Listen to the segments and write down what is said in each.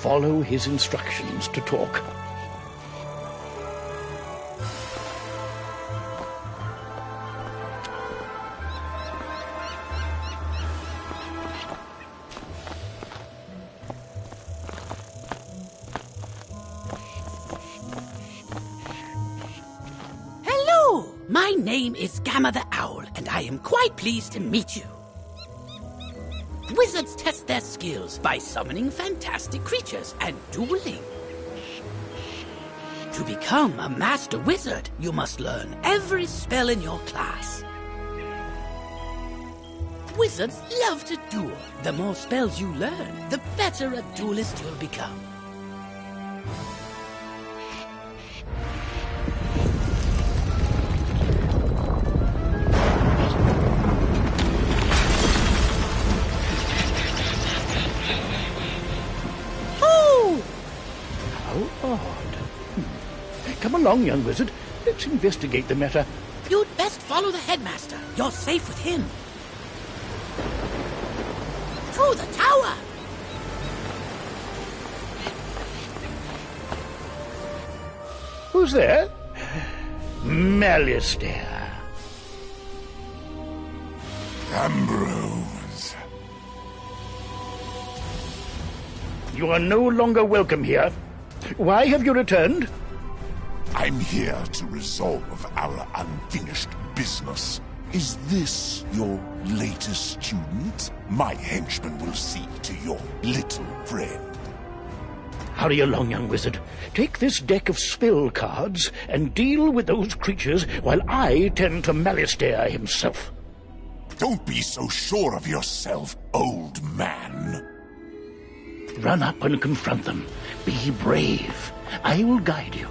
follow his instructions to talk. My name is Gamma the Owl, and I am quite pleased to meet you. Wizards test their skills by summoning fantastic creatures and dueling. To become a master wizard, you must learn every spell in your class. Wizards love to duel. The more spells you learn, the better a duelist you'll become. Come along, young wizard. Let's investigate the matter. You'd best follow the headmaster. You're safe with him. Through the tower! Who's there? Malistaire. Ambrose. You are no longer welcome here. Why have you returned? I'm here to resolve our unfinished business. Is this your latest student? My henchman will see to your little friend. Hurry along, young wizard. Take this deck of spell cards and deal with those creatures while I tend to Malistaire himself. Don't be so sure of yourself, old man. Run up and confront them. Be brave. I will guide you.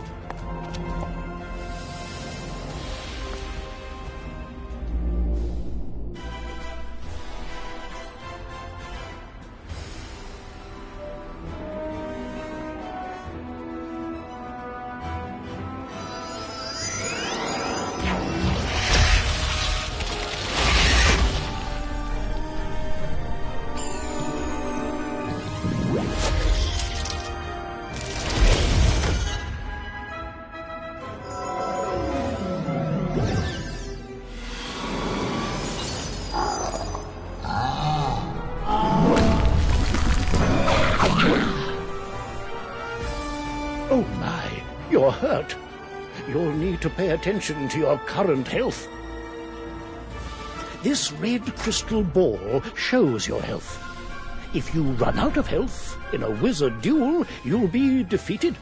Oh my, you're hurt. You'll need to pay attention to your current health. This red crystal ball shows your health. If you run out of health in a wizard duel, you'll be defeated.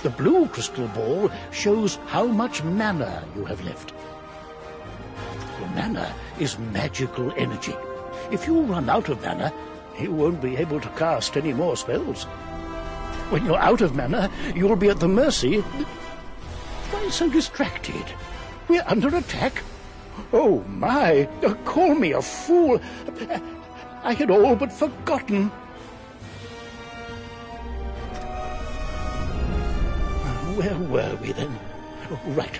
The blue crystal ball shows how much mana you have left. Your mana is magical energy. If you run out of mana, you won't be able to cast any more spells. When you're out of mana, you'll be at the mercy... Why so distracted? We're under attack. Oh, my. Call me a fool. I had all but forgotten. Where were we then? Right.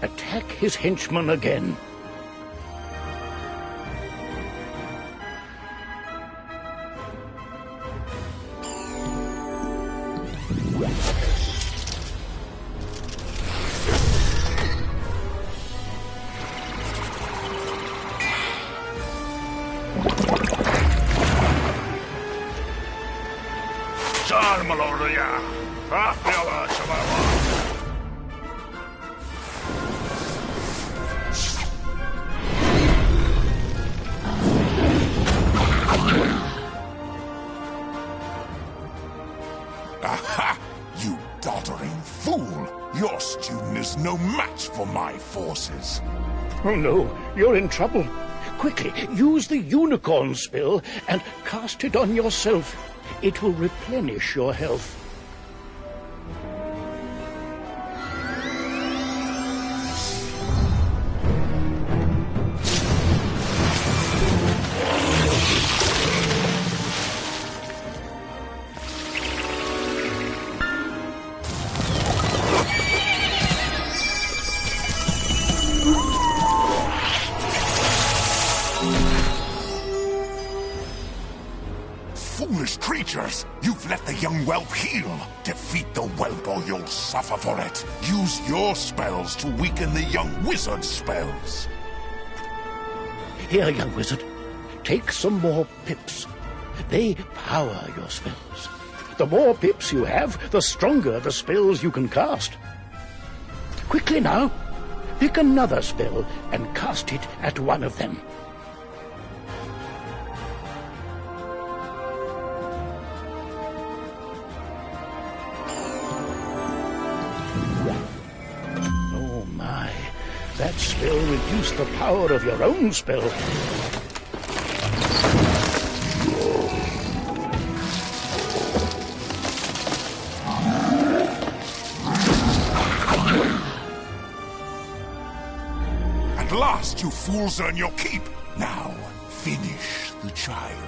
Attack his henchman again. Aha! You doddering fool! Your student is no match for my forces. Oh no, you're in trouble. Quickly, use the unicorn spell and cast it on yourself. It will replenish your health. Foolish creatures! You have let the young whelp heal. Defeat the whelp or you'll suffer for it. Use your spells to weaken the young wizard's spells. Here, young wizard, take some more pips. They power your spells. The more pips you have, the stronger the spells you can cast. Quickly now, pick another spell and cast it at one of them. Oh my, that spell reduced the power of your own spell. At last, you fools earn your keep. Now, finish the child.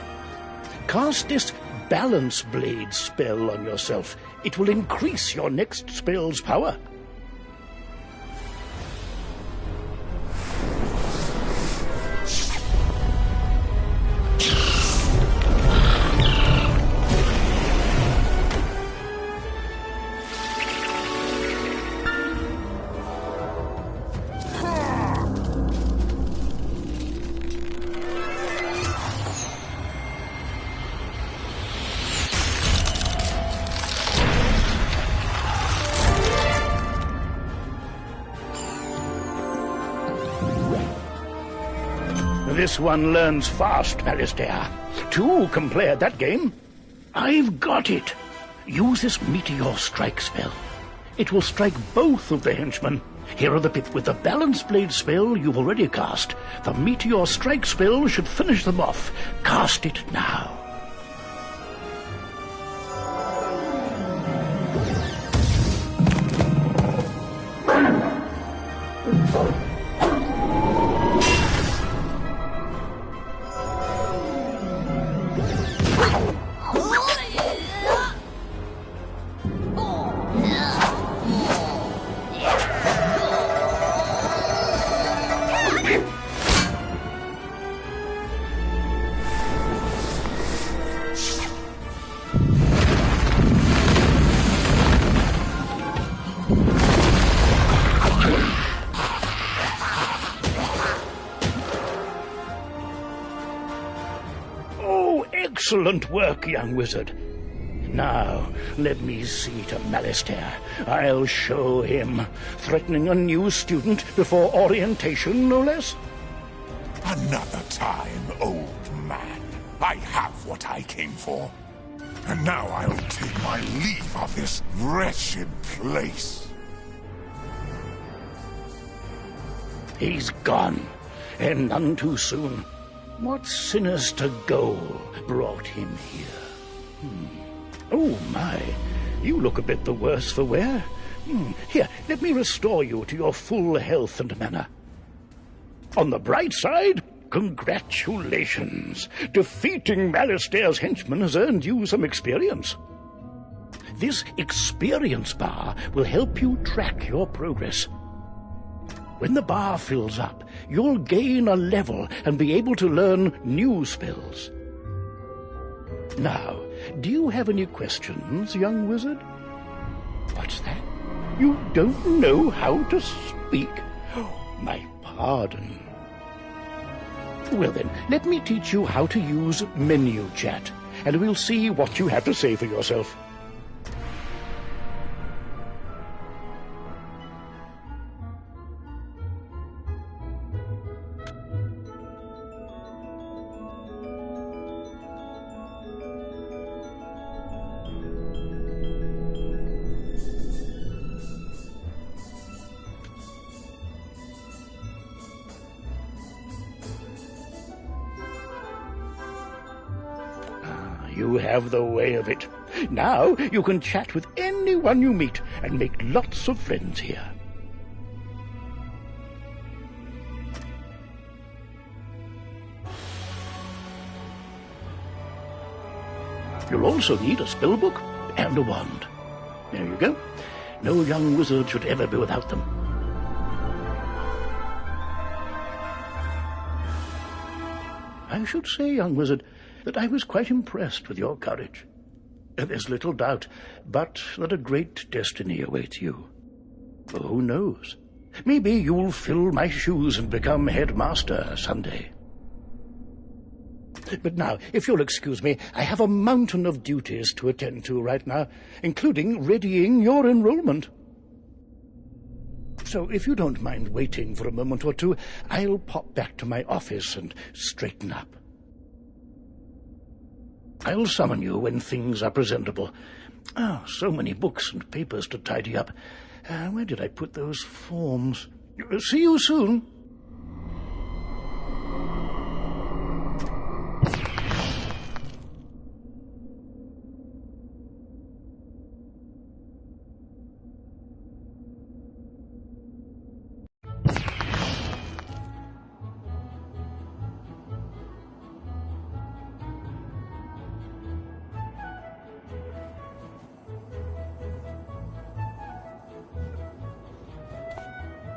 Cast this Balance Blade spell on yourself. It will increase your next spell's power. This one learns fast, Alistair. Two can play at that game. I've got it. Use this Meteor Strike spell. It will strike both of the henchmen. Here are the pip. With the Balance Blade spell you've already cast, the Meteor Strike spell should finish them off. Cast it now. Excellent work, young wizard. Now, let me see to Alistair. I'll show him. Threatening a new student before orientation, no less? Another time, old man. I have what I came for. And now I'll take my leave of this wretched place. He's gone, and none too soon. What sinister goal brought him here? Oh, my. You look a bit the worse for wear. Here, let me restore you to your full health and manner. On the bright side, congratulations. Defeating Alistair's henchmen has earned you some experience. This experience bar will help you track your progress. When the bar fills up, you'll gain a level and be able to learn new spells. Now, do you have any questions, young wizard? What's that? You don't know how to speak? Oh, my pardon. Well then, let me teach you how to use menu chat, and we'll see what you have to say for yourself. You have the way of it. Now you can chat with anyone you meet and make lots of friends here. You'll also need a spell book and a wand. There you go. No young wizard should ever be without them. I should say, young wizard, that I was quite impressed with your courage. There's little doubt but that a great destiny awaits you. Who knows? Maybe you'll fill my shoes and become headmaster someday. But now, if you'll excuse me, I have a mountain of duties to attend to right now, including readying your enrollment. So if you don't mind waiting for a moment or two, I'll pop back to my office and straighten up. I'll summon you when things are presentable. Oh, so many books and papers to tidy up. Where did I put those forms? See you soon.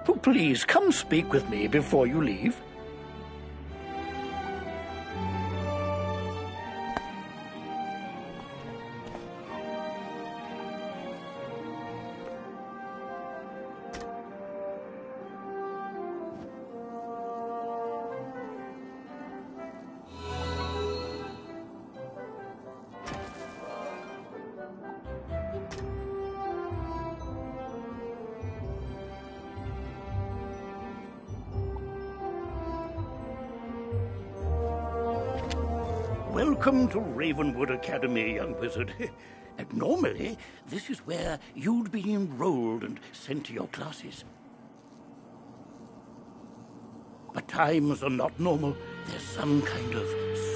Oh, please, come speak with me before you leave. Welcome to Ravenwood Academy, young wizard. And normally, this is where you'd be enrolled and sent to your classes. But times are not normal. There's some kind of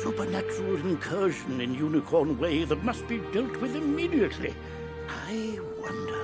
supernatural incursion in Unicorn Way that must be dealt with immediately. I wonder...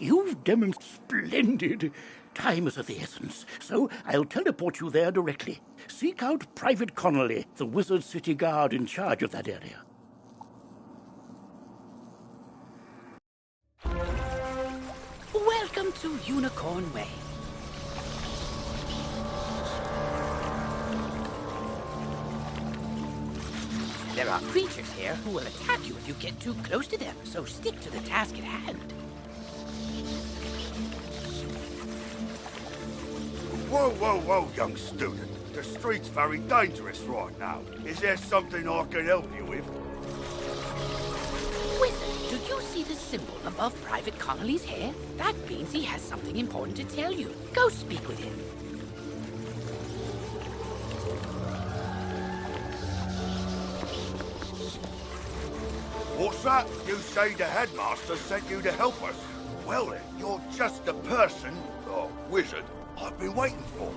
You've demonstrated splendid. Time is of the essence, so I'll teleport you there directly. Seek out Private Connolly, the Wizard City Guard in charge of that area. Welcome to Unicorn Way. There are creatures here who will attack you if you get too close to them, so stick to the task at hand. Whoa, whoa, whoa, young student. The street's very dangerous right now. Is there something I can help you with? Wizard, do you see the symbol above Private Connolly's hair? That means he has something important to tell you. Go speak with him. What's that? You say the headmaster sent you to help us? Well then, you're just the person, or wizard, I've been waiting for.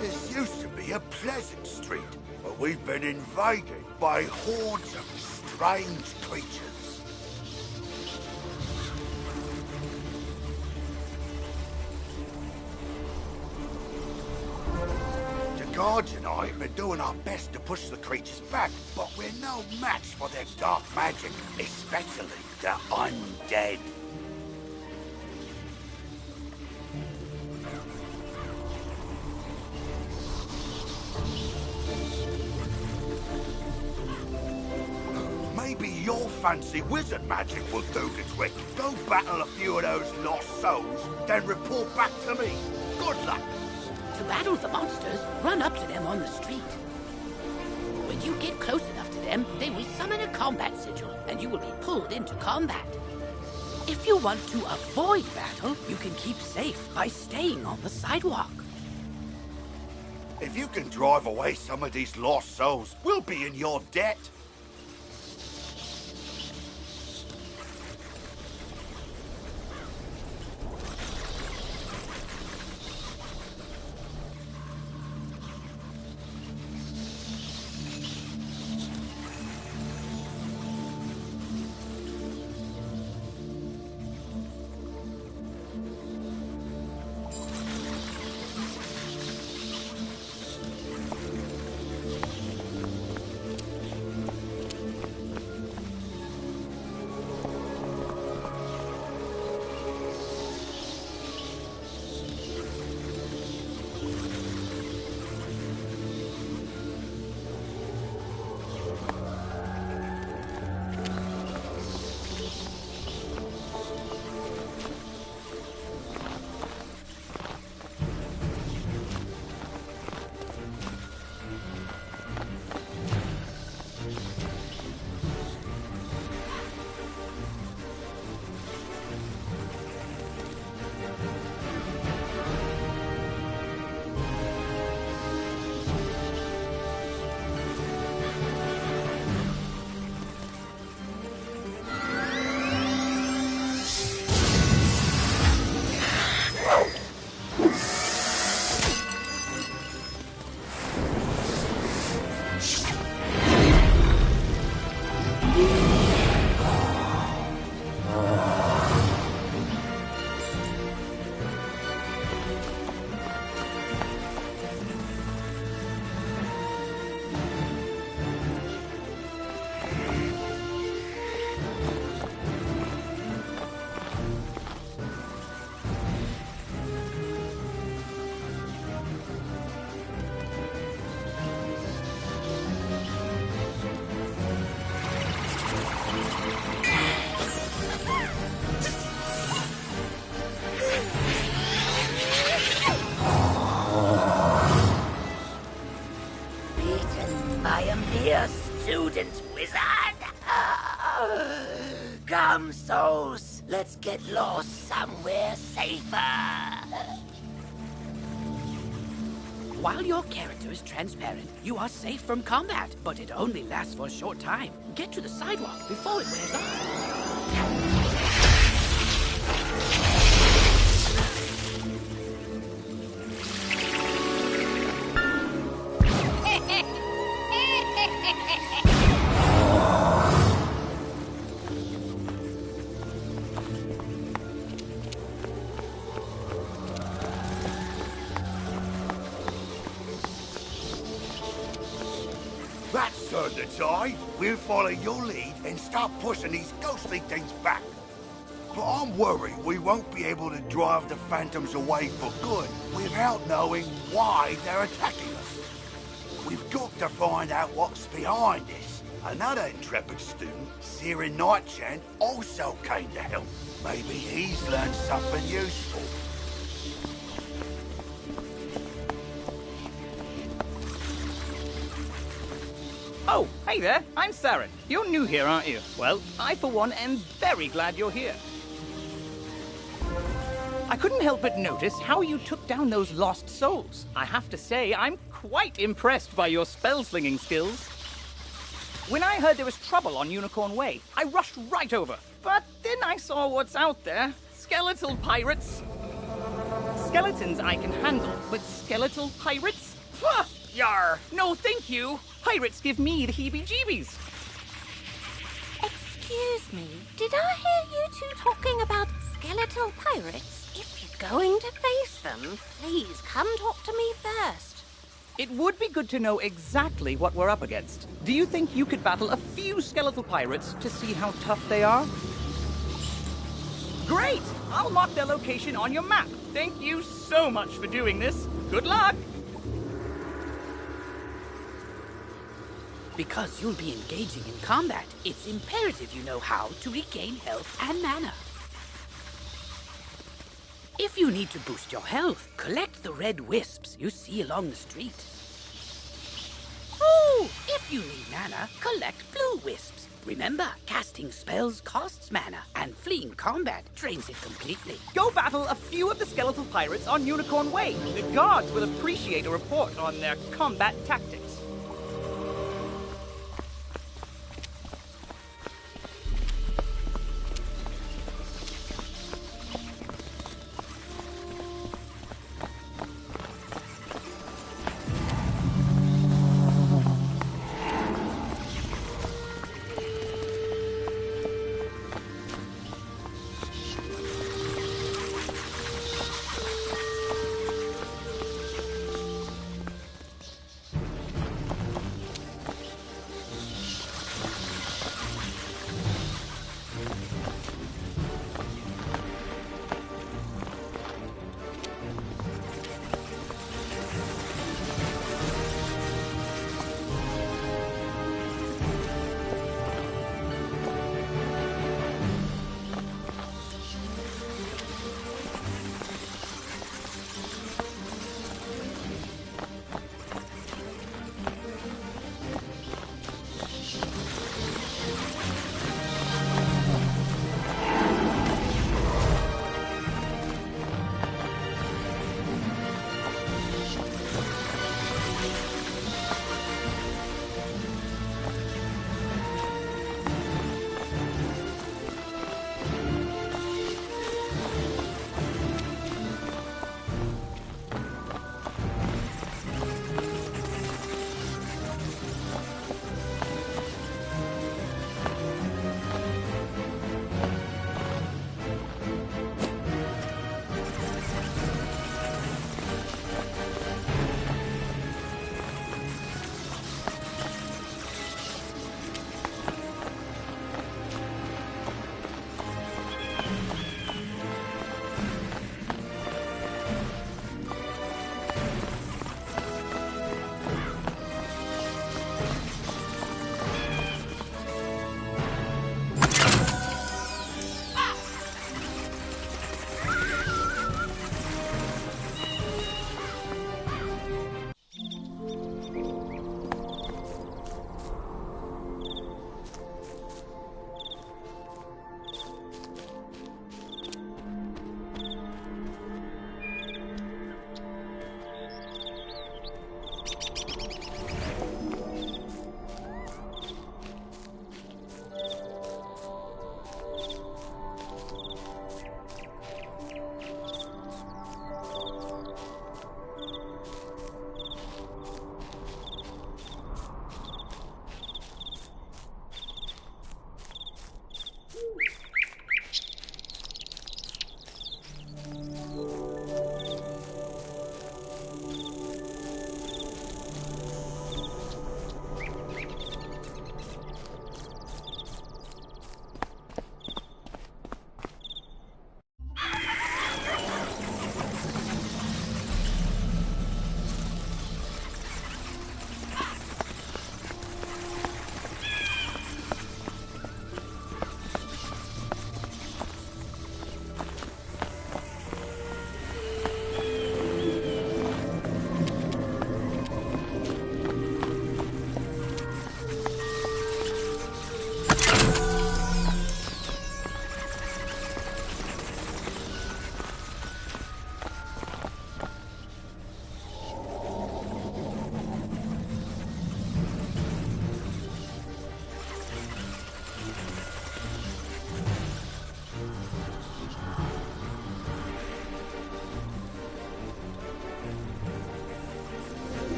This used to be a pleasant street, but we've been invaded by hordes of strange creatures. The guards and I have been doing our best to push the creatures back, but we're no match for their dark magic, especially the undead. Maybe your fancy wizard magic will do the trick. Go battle a few of those lost souls, then report back to me. Good luck. To battle the monsters, run up to them on the street. When you get close enough to them, they will summon a combat sigil, and you will be pulled into combat. If you want to avoid battle, you can keep safe by staying on the sidewalk. If you can drive away some of these lost souls, we'll be in your debt. Student wizard! Come, souls, let's get lost somewhere safer. While your character is transparent, you are safe from combat, but it only lasts for a short time. Get to the sidewalk before it wears off. That's turned the tide. We'll follow your lead and start pushing these ghostly things back. But I'm worried we won't be able to drive the phantoms away for good without knowing why they're attacking us. We've got to find out what's behind this. Another intrepid student, Sirin Nightchant, also came to help. Maybe he's learned something useful. Oh, hey there, I'm Saren. You're new here, aren't you? Well, I for one am very glad you're here. I couldn't help but notice how you took down those lost souls. I have to say, I'm quite impressed by your spell-slinging skills. When I heard there was trouble on Unicorn Way, I rushed right over. But then I saw what's out there. Skeletal pirates. Skeletons I can handle, but skeletal pirates? Pah! Yar! No thank you! Pirates give me the heebie-jeebies. Excuse me, did I hear you two talking about skeletal pirates? If you're going to face them, please come talk to me first. It would be good to know exactly what we're up against. Do you think you could battle a few skeletal pirates to see how tough they are? Great! I'll mark their location on your map. Thank you so much for doing this. Good luck! Because you'll be engaging in combat, it's imperative you know how to regain health and mana. If you need to boost your health, collect the red wisps you see along the street. Oh, if you need mana, collect blue wisps. Remember, casting spells costs mana, and fleeing combat drains it completely. Go battle a few of the skeletal pirates on Unicorn Way. The guards will appreciate a report on their combat tactics.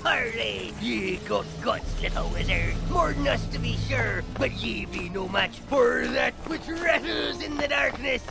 Parley! Ye got guts, little wizard. More than us to be sure, but ye be no match for that which rattles in the darkness.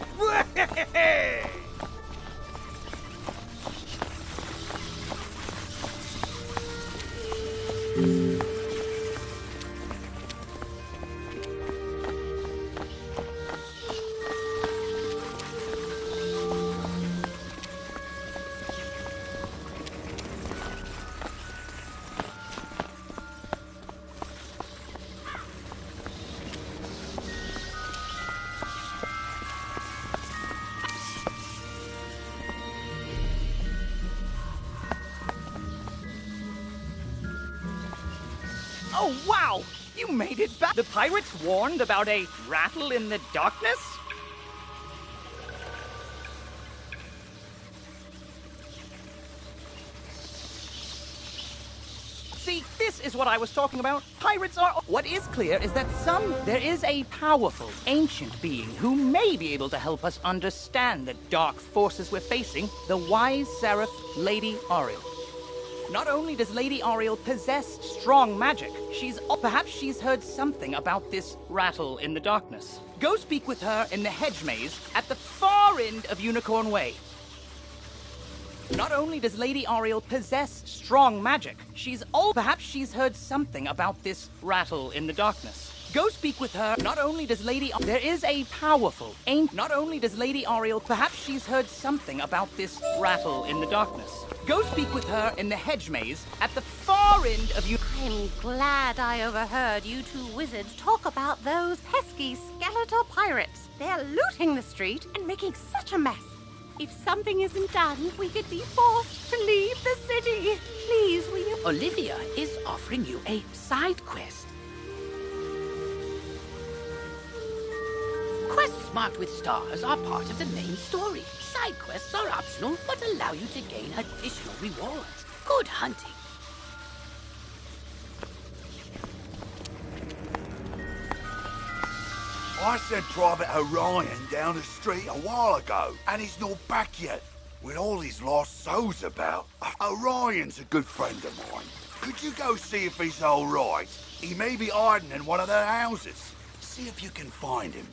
Oh, wow! You made it back! The pirates warned about a rattle in the darkness? See, this is what I was talking about. Pirates are... What is clear is that there is a powerful, ancient being who may be able to help us understand the dark forces we're facing, the wise seraph, Lady Ariel. Not only does Lady Ariel possess strong magic, perhaps she's heard something about this rattle in the darkness. Go speak with her in the hedge maze at the far end of Unicorn Way. Not only does Lady Ariel possess strong magic, perhaps she's heard something about this rattle in the darkness. Go speak with her. Not only does there is a powerful, not only does Lady Ariel, perhaps she's heard something about this rattle in the darkness. Go speak with her in the hedge maze at the far end of I'm glad I overheard you two wizards talk about those pesky skeletal pirates. They're looting the street and making such a mess. If something isn't done, we could be forced to leave the city. Please, will you... Olivia is offering you a side quest. Quests marked with stars are part of the main story. Side quests are optional, but allow you to gain additional rewards. Good hunting. I sent Private Orion down the street a while ago, and he's not back yet. With all these lost souls about, Orion's a good friend of mine. Could you go see if he's all right? He may be hiding in one of their houses. See if you can find him.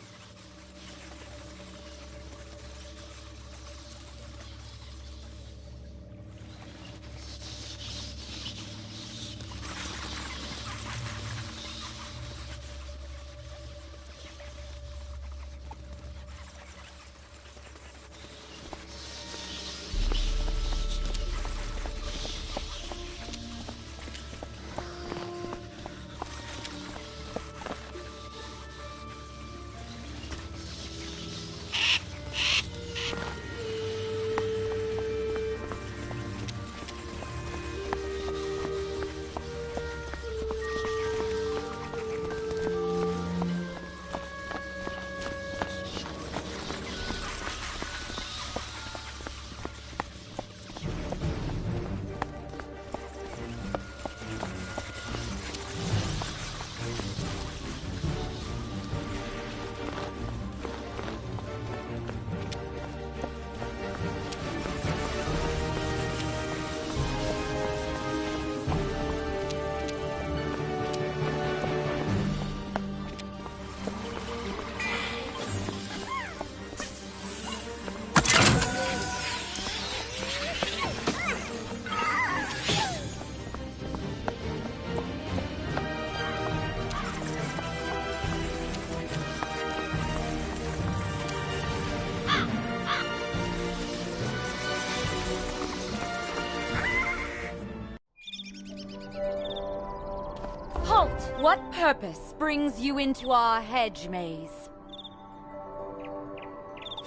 What purpose brings you into our hedge maze?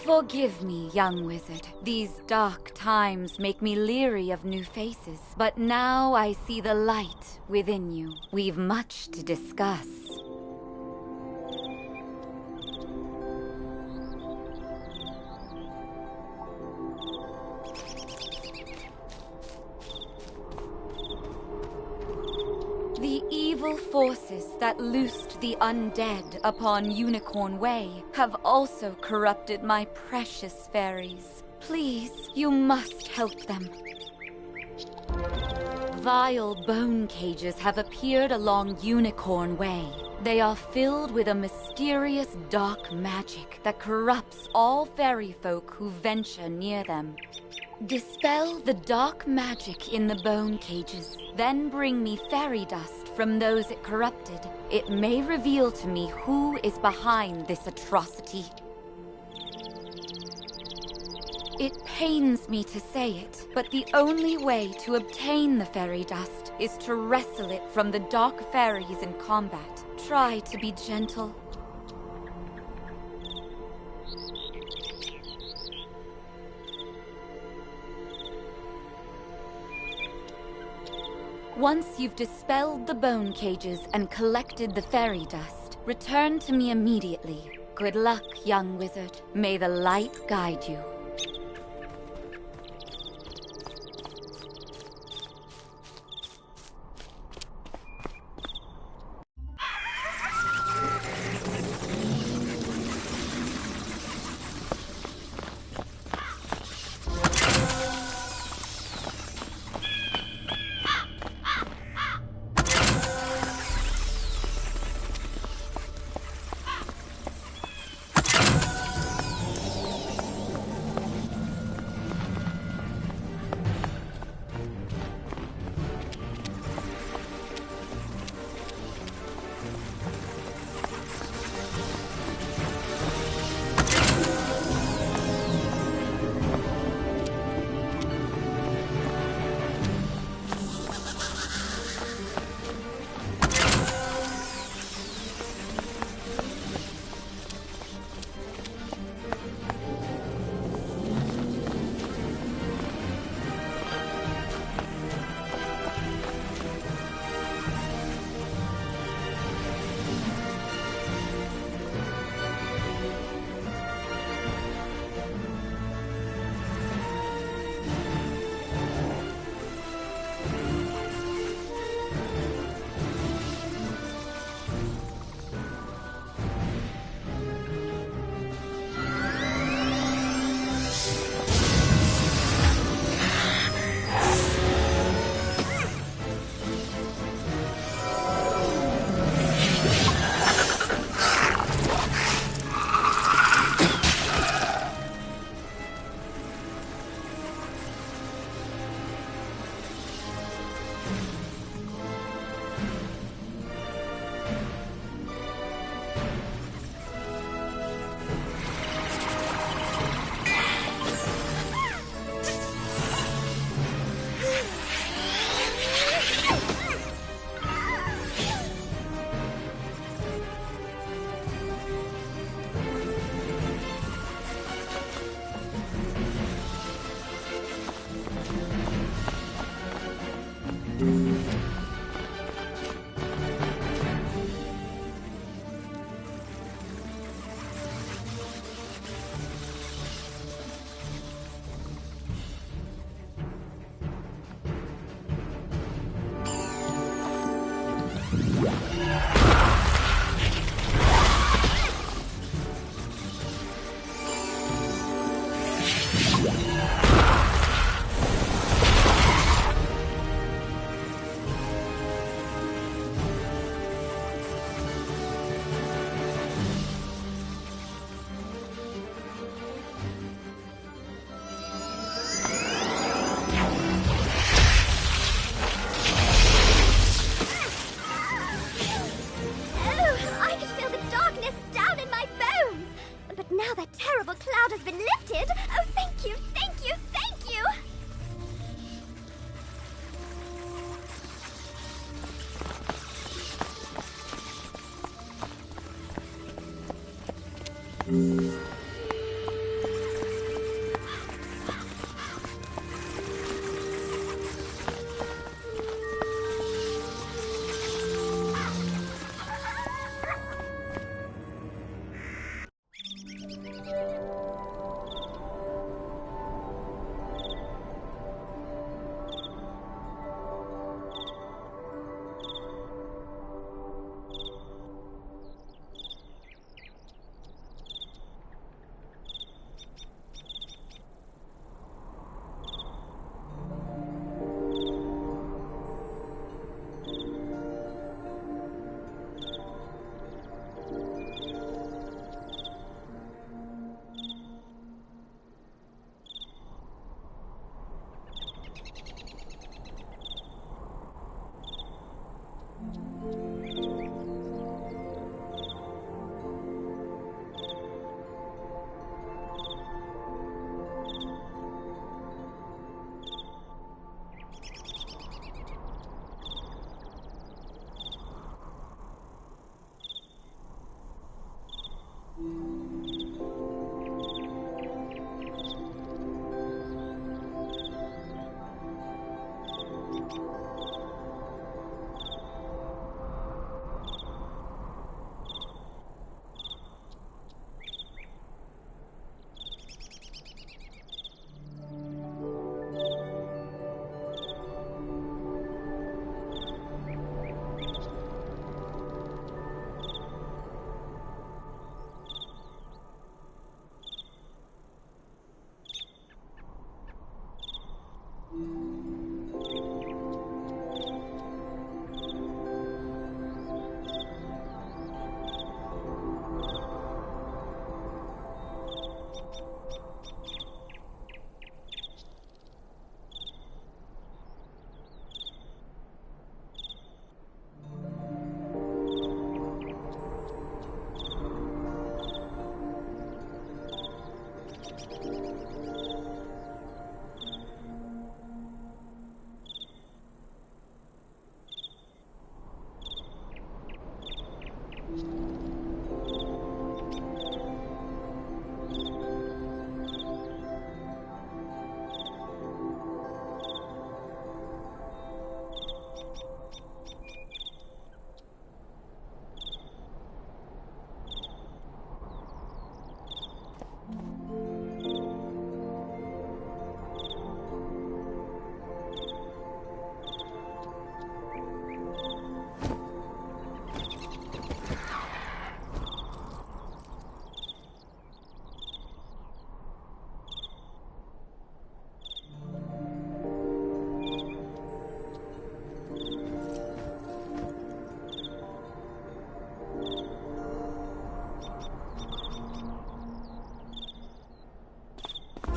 Forgive me, young wizard. These dark times make me leery of new faces. But now I see the light within you. We've much to discuss. forces that loosed the undead upon Unicorn Way have also corrupted my precious fairies. Please, you must help them. Vile bone cages have appeared along Unicorn Way. They are filled with a mysterious dark magic that corrupts all fairy folk who venture near them. Dispel the dark magic in the bone cages, then bring me fairy dust from those it corrupted. It may reveal to me who is behind this atrocity. It pains me to say it, but the only way to obtain the fairy dust is to wrestle it from the dark fairies in combat. Try to be gentle. Once you've dispelled the bone cages and collected the fairy dust, return to me immediately. Good luck, young wizard. May the light guide you.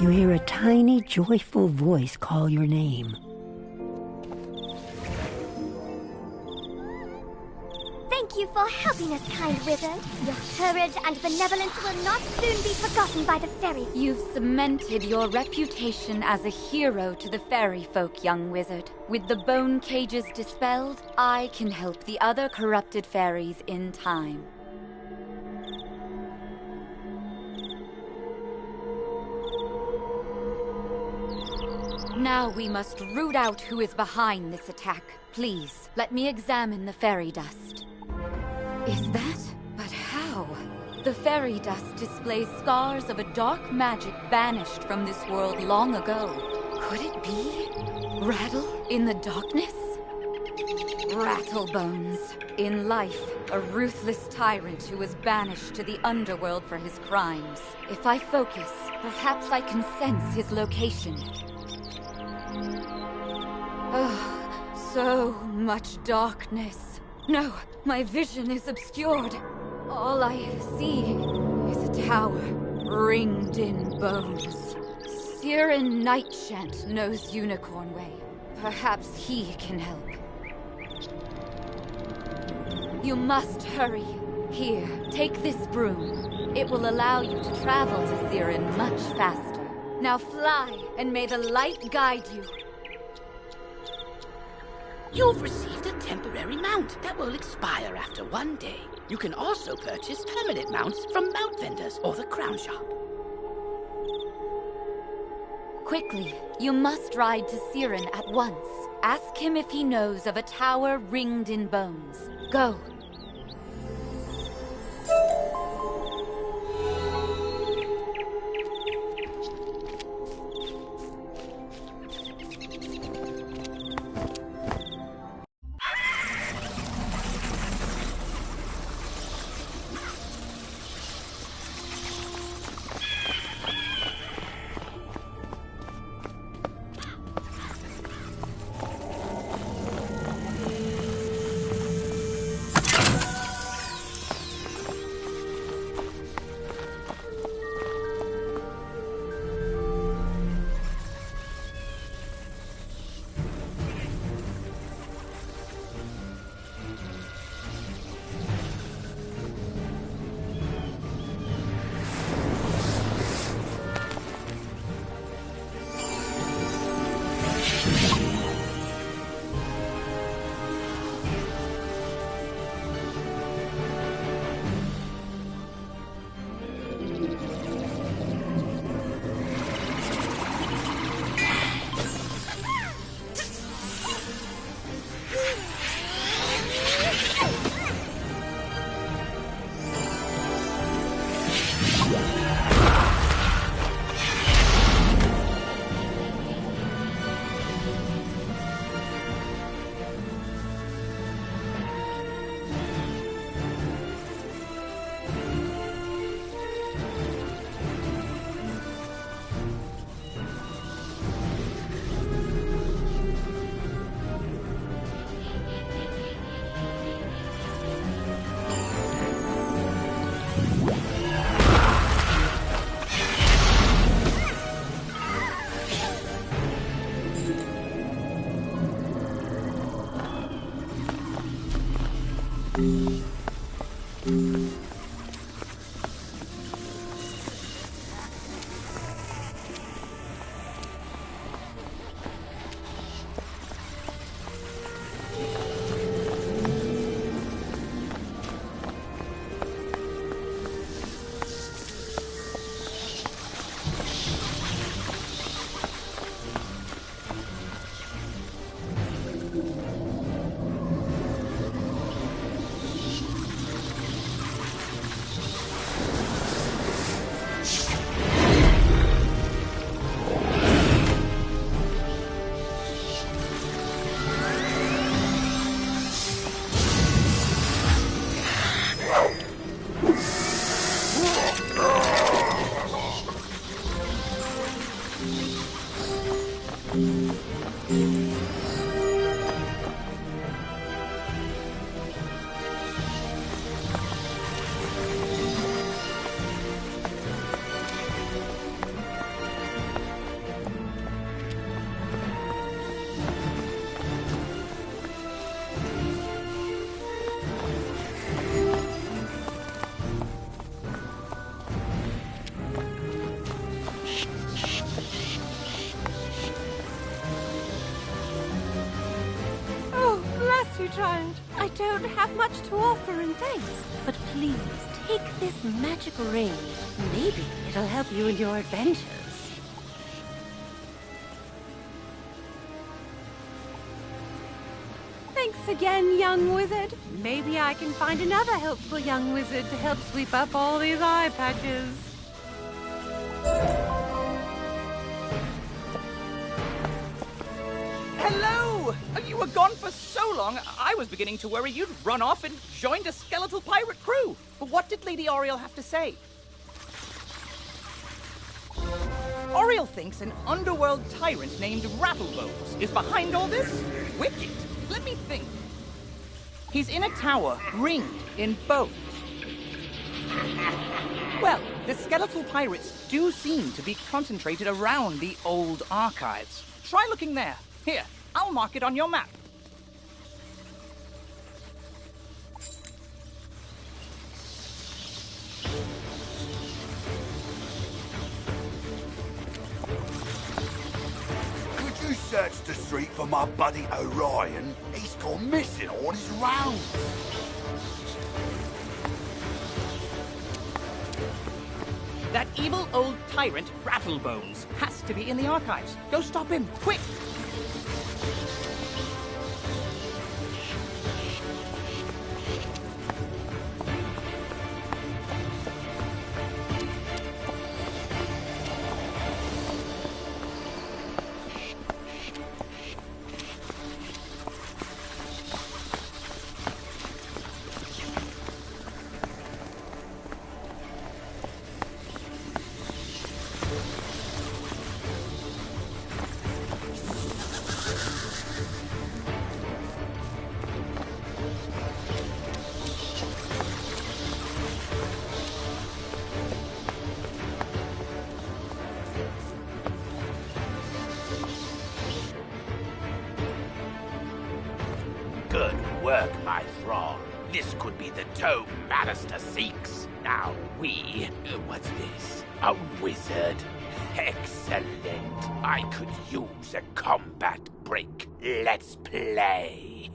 You hear a tiny, joyful voice call your name. Thank you for helping us, kind wizard. Your courage and benevolence will not soon be forgotten by the fairy. You've cemented your reputation as a hero to the fairy folk, young wizard. With the bone cages dispelled, I can help the other corrupted fairies in time. Now we must root out who is behind this attack. Please, let me examine the fairy dust. Is that? But how? The fairy dust displays scars of a dark magic banished from this world long ago. Could it be? Rattle in the darkness? Rattlebones. In life, a ruthless tyrant who was banished to the underworld for his crimes. If I focus, perhaps I can sense his location. Oh, so much darkness. No, my vision is obscured. All I see is a tower ringed in bones. Siren Nightshant knows Unicorn Way. Perhaps he can help. You must hurry. Here, take this broom. It will allow you to travel to Siren much faster. Now fly, and may the light guide you. You've received a temporary mount that will expire after 1 day. You can also purchase permanent mounts from mount vendors or the crown shop. Quickly, you must ride to Siren at once. Ask him if he knows of a tower ringed in bones. Go. Triad. I don't have much to offer in thanks, but please take this magical ring. Maybe it'll help you in your adventures. Thanks again, young wizard. Maybe I can find another helpful young wizard to help sweep up all these eye patches. Hello! You were gone for so long, I was beginning to worry you'd run off and joined a skeletal pirate crew. What did Lady Oriel have to say? Oriel thinks an underworld tyrant named Rattlebones is behind all this? Wicked. Let me think. He's in a tower, ringed in bones. Well, the skeletal pirates do seem to be concentrated around the old archives. Try looking there. Here, I'll mark it on your map. Could you search the street for my buddy Orion? He's gone missing on his rounds. That evil old tyrant, Rattlebones, has to be in the archives. Go stop him, quick! Good work, my thrall. This could be the tome Bannister seeks. Now what's this? A wizard? Excellent. I could use a combat break. Let's play.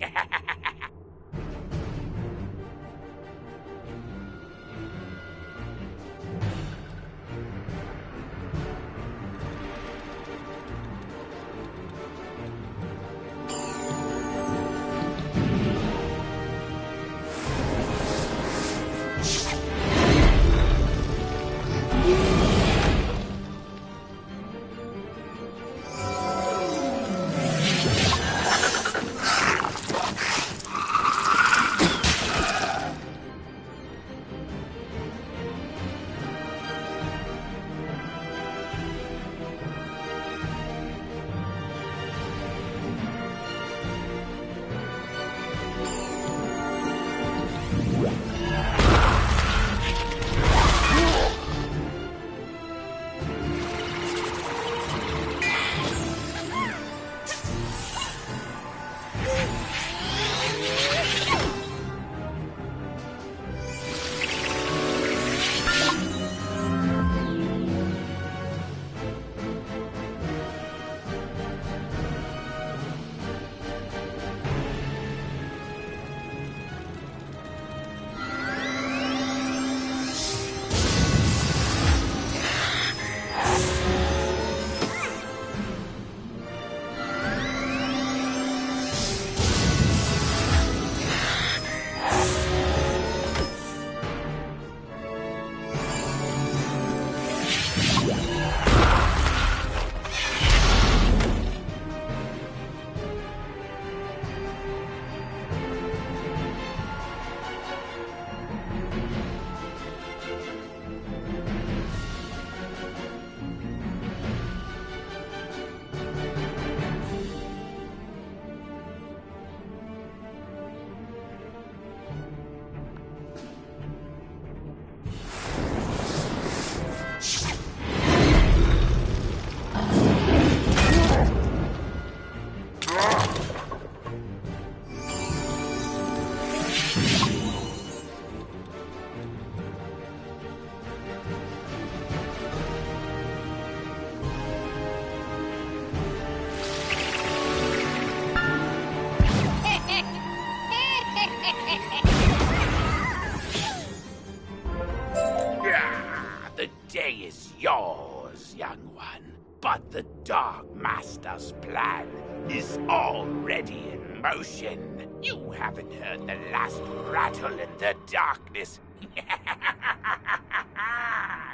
one. But the Dark Master's plan is already in motion. You haven't heard the last rattle in the darkness.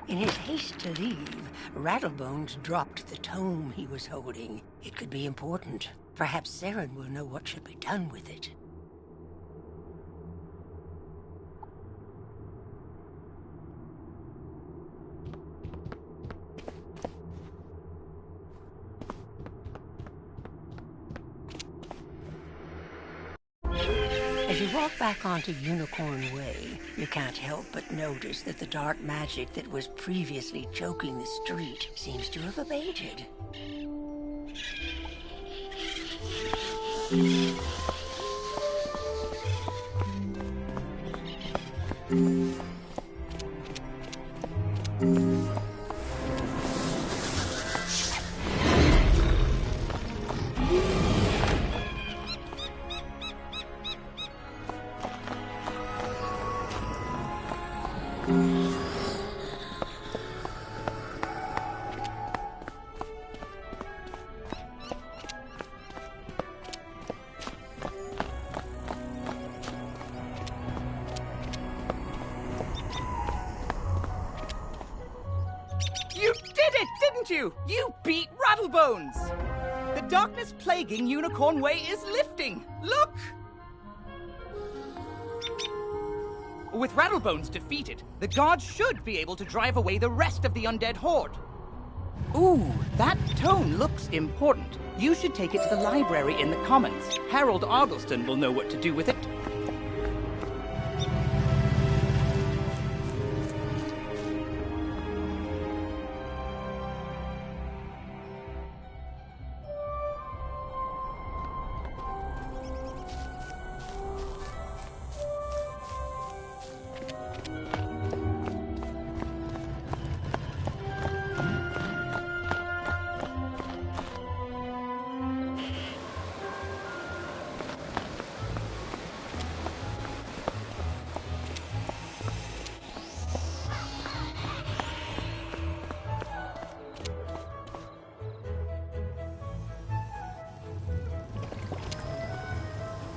In his haste to leave, Rattlebones dropped the tome he was holding. It could be important. Perhaps Saren will know what should be done with it. As you walk back onto Unicorn Way, you can't help but notice that the dark magic that was previously choking the street seems to have abated. You did it, didn't you? You beat Rattlebones! The darkness plaguing Unicorn Way is lifting. Look! With Rattlebones defeated, the guards should be able to drive away the rest of the undead horde. Ooh, that tome looks important. You should take it to the library in the Commons. Harold Argleston will know what to do with it.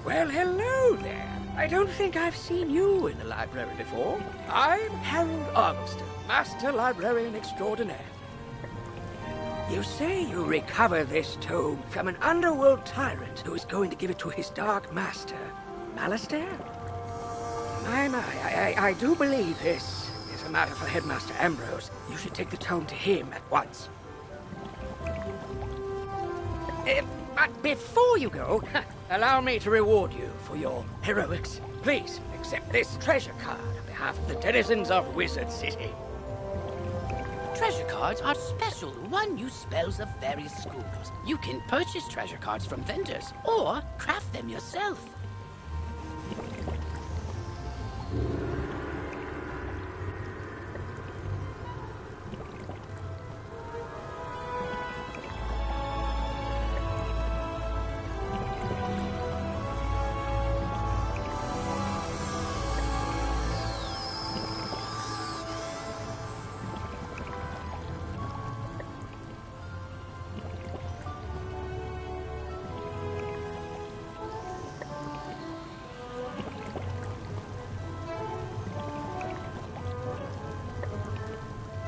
Well, hello there. I don't think I've seen you in the library before. I'm Harold Argleston, Master Librarian Extraordinaire. You say you recover this tome from an underworld tyrant who is going to give it to his Dark Master, Malastair? My, I do believe this is a matter for Headmaster Ambrose. You should take the tome to him at once. But before you go, allow me to reward you for your heroics. Please accept this treasure card on behalf of the denizens of Wizard City. Treasure cards are special one-use spells of various schools. You can purchase treasure cards from vendors or craft them yourself.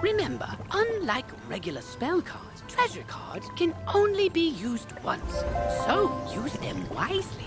Remember, unlike regular spell cards, treasure cards can only be used once, so use them wisely.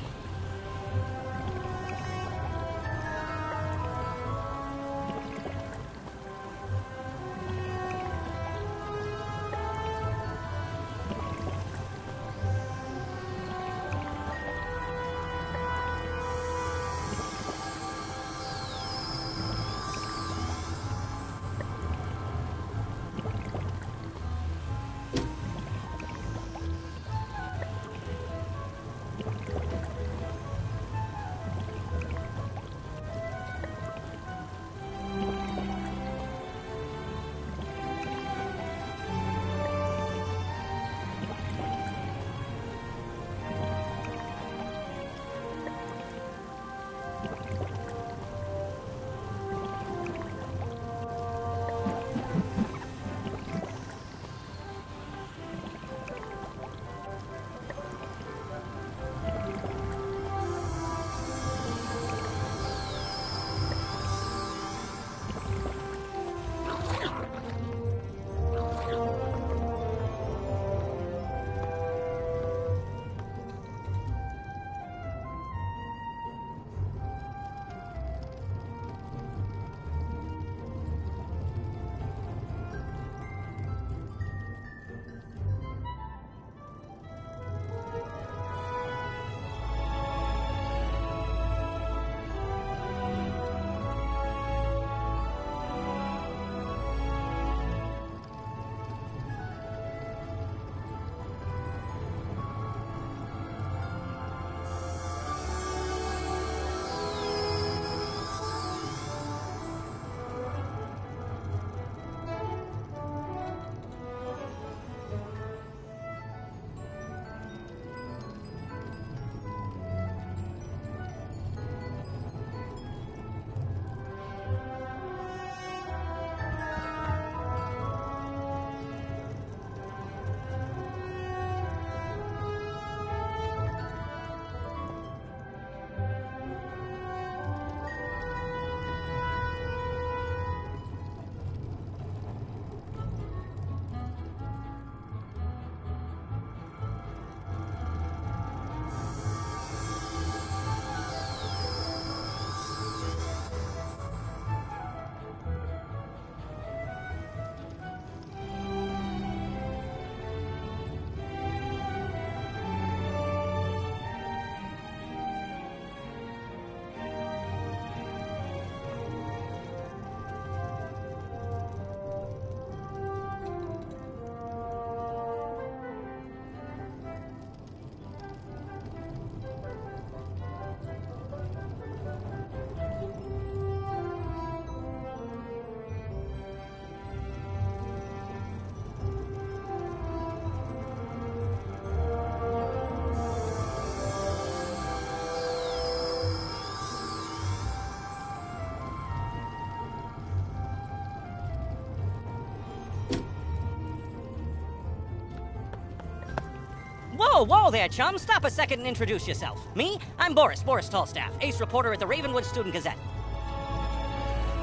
Whoa there, chum. Stop a second and introduce yourself. Me? I'm Boris Tallstaff, ace reporter at the Ravenwood Student Gazette.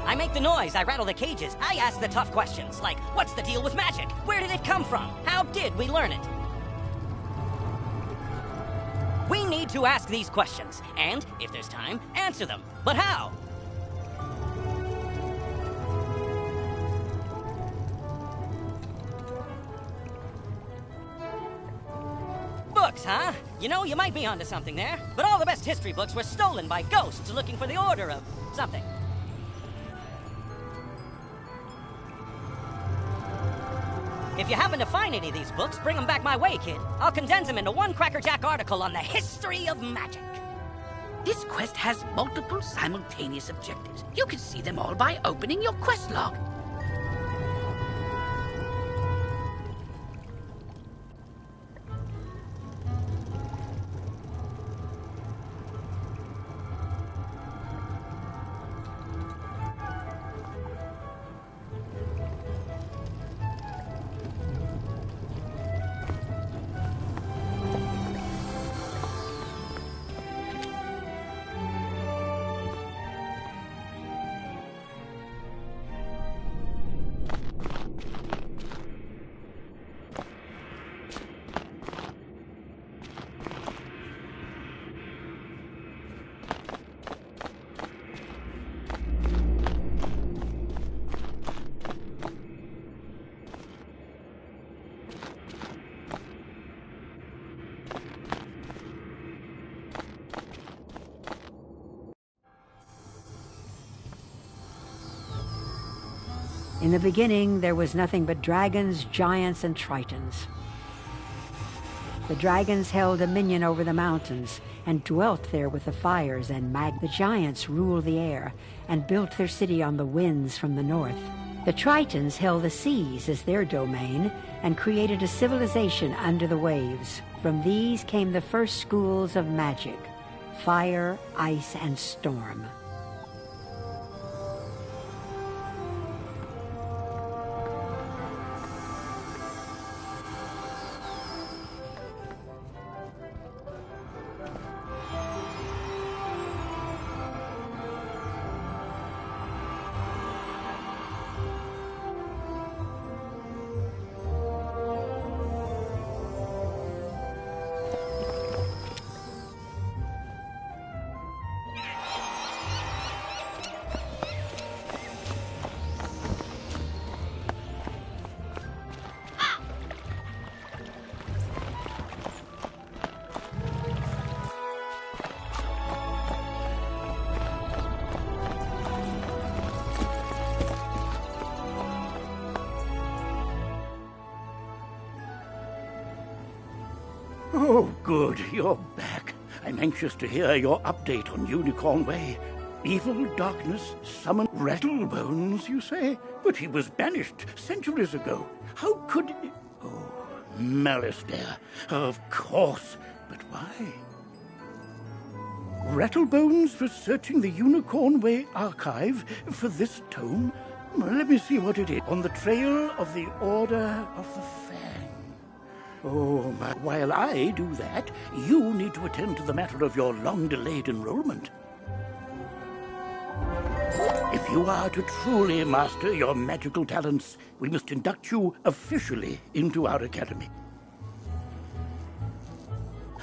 I make the noise, I rattle the cages, I ask the tough questions, like, what's the deal with magic? Where did it come from? How did we learn it? We need to ask these questions, and, if there's time, answer them. But how? Books, huh? You know, you might be onto something there, but all the best history books were stolen by ghosts looking for the order of something. If you happen to find any of these books, bring them back my way, kid. I'll condense them into one crackerjack article on the history of magic. This quest has multiple simultaneous objectives. You can see them all by opening your quest log. In the beginning, there was nothing but dragons, giants, and tritons. The dragons held dominion over the mountains and dwelt there with the fires and The giants ruled the air and built their city on the winds from the north. The tritons held the seas as their domain and created a civilization under the waves. From these came the first schools of magic: fire, ice, and storm. Oh, good, you're back. I'm anxious to hear your update on Unicorn Way. Evil darkness summoned Rattlebones, you say? But he was banished centuries ago. How could... Oh, Malistaire. Of course. But why? Rattlebones was searching the Unicorn Way archive for this tome. Let me see what it is. On the trail of the Order of the Fang. Oh, my. While I do that, you need to attend to the matter of your long-delayed enrollment. If you are to truly master your magical talents, we must induct you officially into our academy.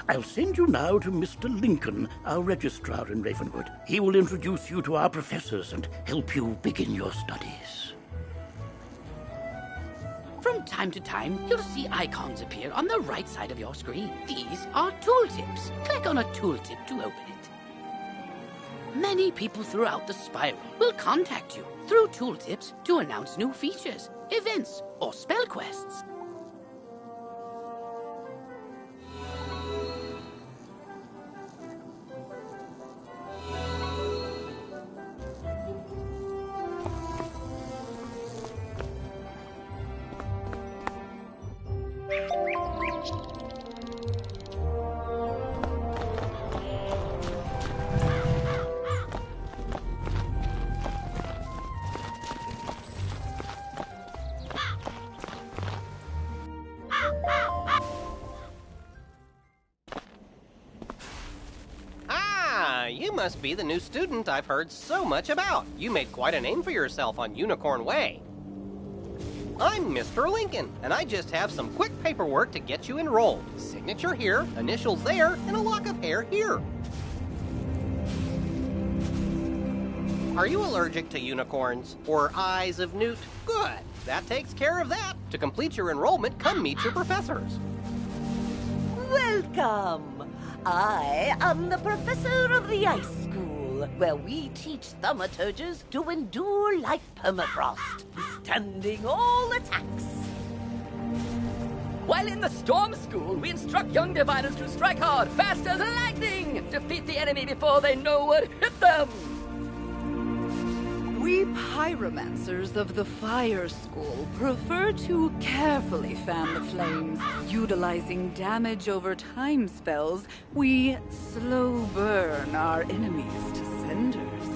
I'll send you now to Mr. Lincoln, our registrar in Ravenwood. He will introduce you to our professors and help you begin your studies. From time to time, you'll see icons appear on the right side of your screen. These are tooltips. Click on a tooltip to open it. Many people throughout the Spiral will contact you through tooltips to announce new features, events, or spell quests. You must be the new student I've heard so much about. You made quite a name for yourself on Unicorn Way. I'm Mr. Lincoln, and I just have some quick paperwork to get you enrolled. Signature here, initials there, and a lock of hair here. Are you allergic to unicorns or eyes of newt? Good. That takes care of that. To complete your enrollment, come meet your professors. Welcome. I am the professor of the Ice School, where we teach thaumaturges to endure like permafrost, withstanding all attacks. While in the Storm School, we instruct young diviners to strike hard, faster than lightning, defeat the enemy before they know what hit them. We pyromancers of the Fire School prefer to carefully fan the flames. Utilizing damage over time spells, we slow burn our enemies to cinders.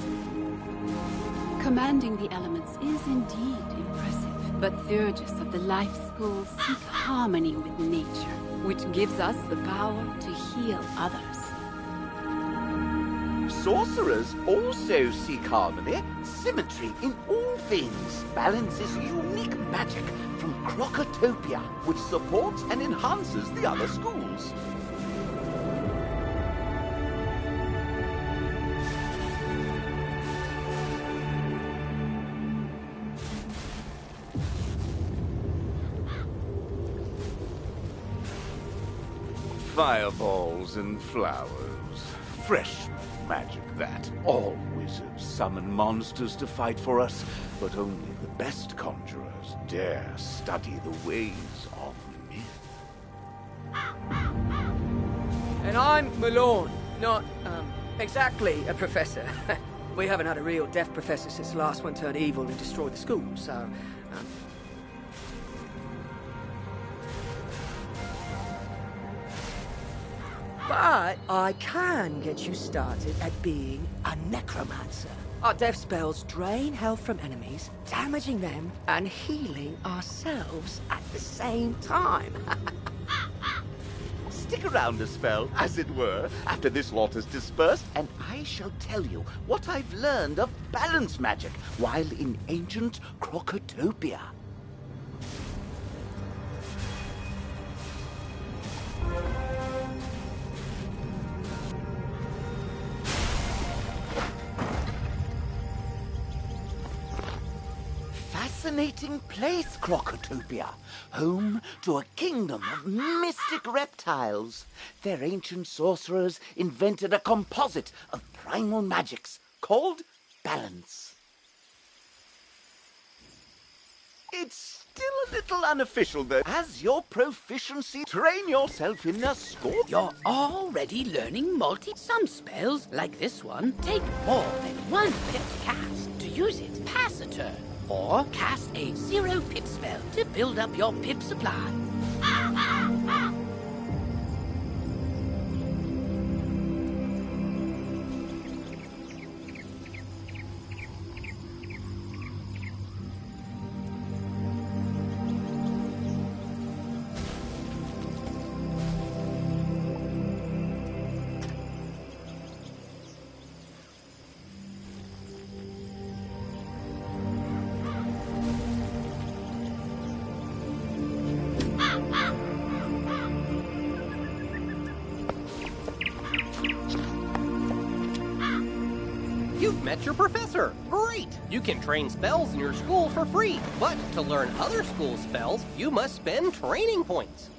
Commanding the elements is indeed impressive, but Thurgis of the Life School seek harmony with nature, which gives us the power to heal others. Sorcerers also seek harmony, symmetry in all things. Balance is unique magic from Crocotopia, which supports and enhances the other schools. Fireballs and flowers. Fresh magic, that. All wizards summon monsters to fight for us, but only the best conjurers dare study the ways of myth. And I'm Malone, not, exactly a professor. We haven't had a real deaf professor since the last one turned evil and destroyed the school, so, But I can get you started at being a necromancer. Our death spells drain health from enemies, damaging them and healing ourselves at the same time. Stick around a spell, as it were, after this lot is dispersed, and I shall tell you what I've learned of balance magic while in ancient Crocotopia. Fascinating place, Crocotopia. Home to a kingdom of mystic reptiles. Their ancient sorcerers invented a composite of primal magics called balance. It's still a little unofficial, though. As your proficiency, train yourself in a score. You're already learning Some spells, like this one, take more than 1 pip to cast. To use it, pass a turn. Or cast a 0 pip spell to build up your pip supply. You've met your professor. Great! You can train spells in your school for free, but to learn other school spells, you must spend training points.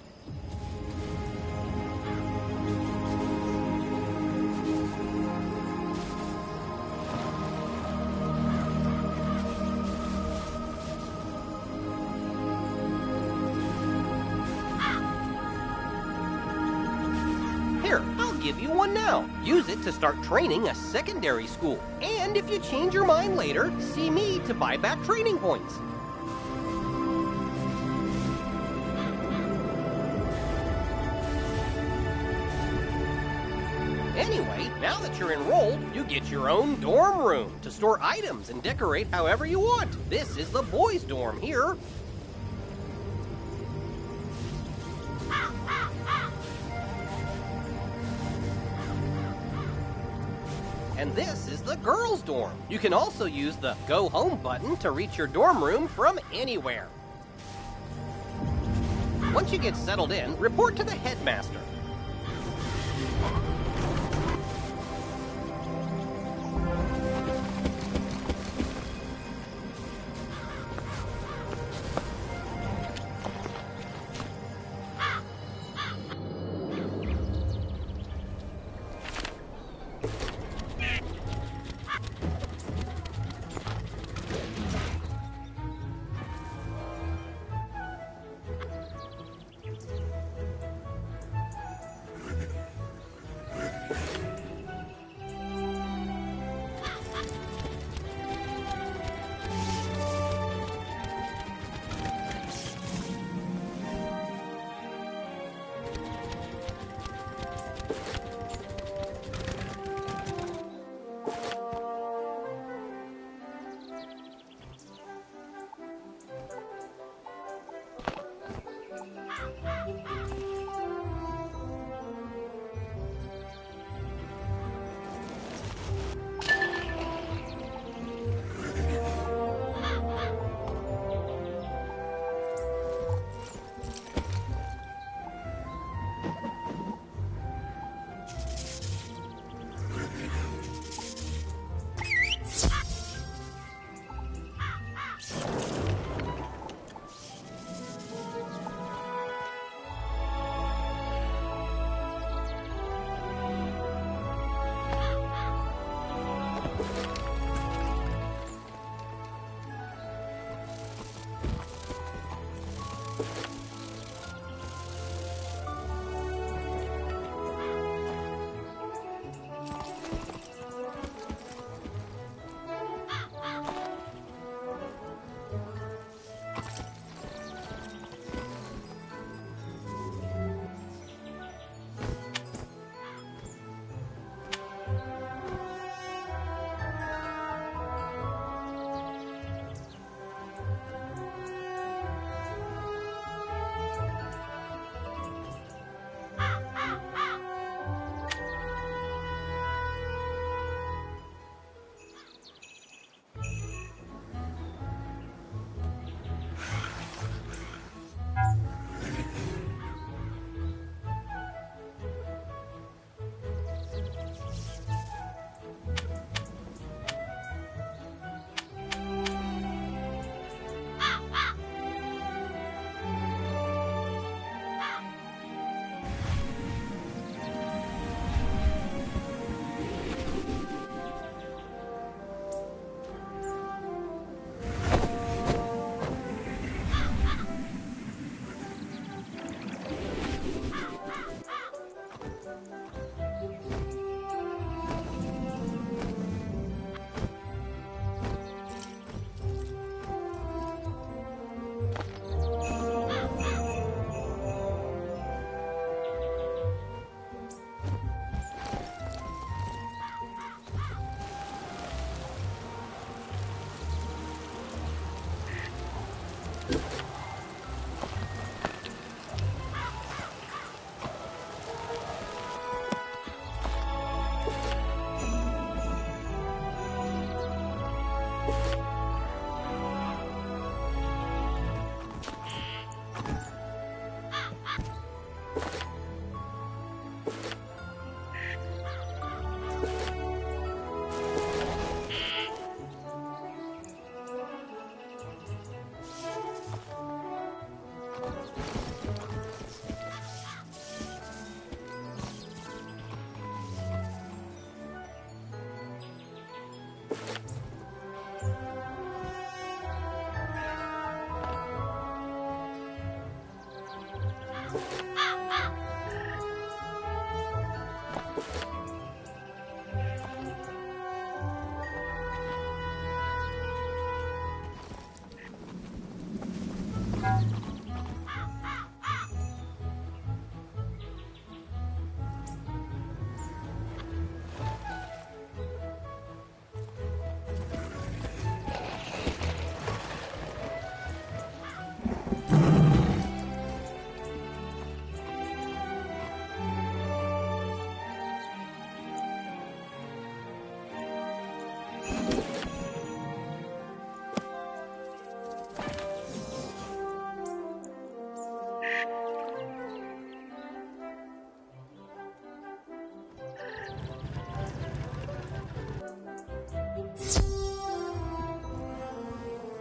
Here, I'll give you one now. Use it to start training a secondary school. And if you change your mind later, see me to buy back training points. Anyway, now that you're enrolled, you get your own dorm room to store items and decorate however you want. This is the boys' dorm here. And this is the girls' dorm. You can also use the Go Home button to reach your dorm room from anywhere. Once you get settled in, report to the headmaster.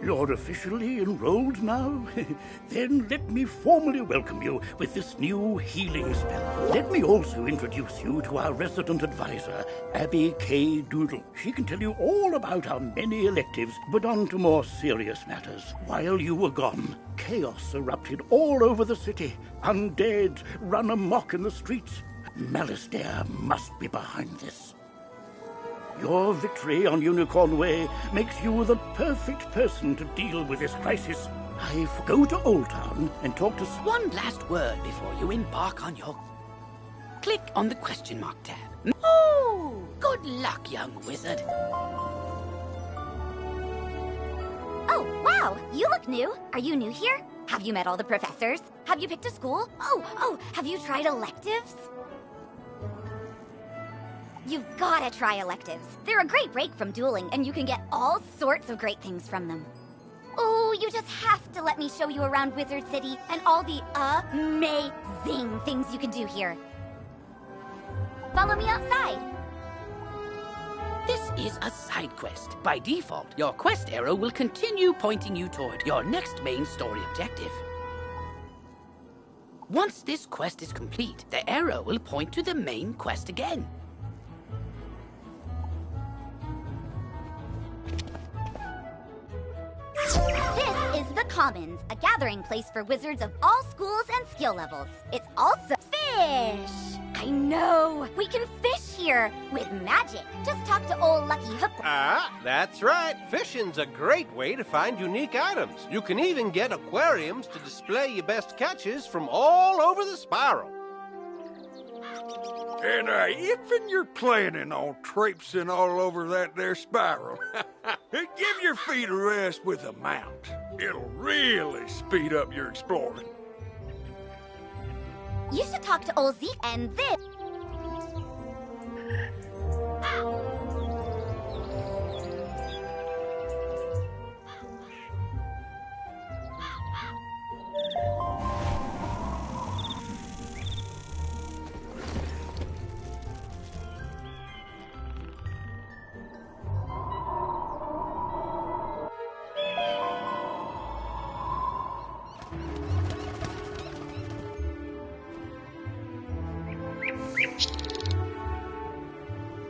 You're officially enrolled now? Then let me formally welcome you with this new healing spell. Let me also introduce you to our resident advisor, Abby K. Doodle. She can tell you all about our many electives, but on to more serious matters. While you were gone, chaos erupted all over the city. Undead run amok in the streets. Malistaire must be behind this. Your victory on Unicorn Way makes you the perfect person to deal with this crisis. Go to Old Town and talk to... One last word before you embark on your... Click on the question mark tab. Oh, good luck, young wizard. Oh, wow, you look new. Are you new here? Have you met all the professors? Have you picked a school? Oh, have you tried electives? You've gotta try electives. They're a great break from dueling, and you can get all sorts of great things from them. Oh, you just have to let me show you around Wizard City and all the amazing things you can do here. Follow me outside. This is a side quest. By default, your quest arrow will continue pointing you toward your next main story objective. Once this quest is complete, the arrow will point to the main quest again. This is the Commons, a gathering place for wizards of all schools and skill levels. It's also fish. I know. We can fish here with magic. Just talk to old Lucky Hook. That's right. Fishing's a great way to find unique items. You can even get aquariums to display your best catches from all over the spiral. And if you're planning on traipsing all over that there spiral, give your feet a rest with a mount. It'll really speed up your exploring. You should talk to old Zeke and this.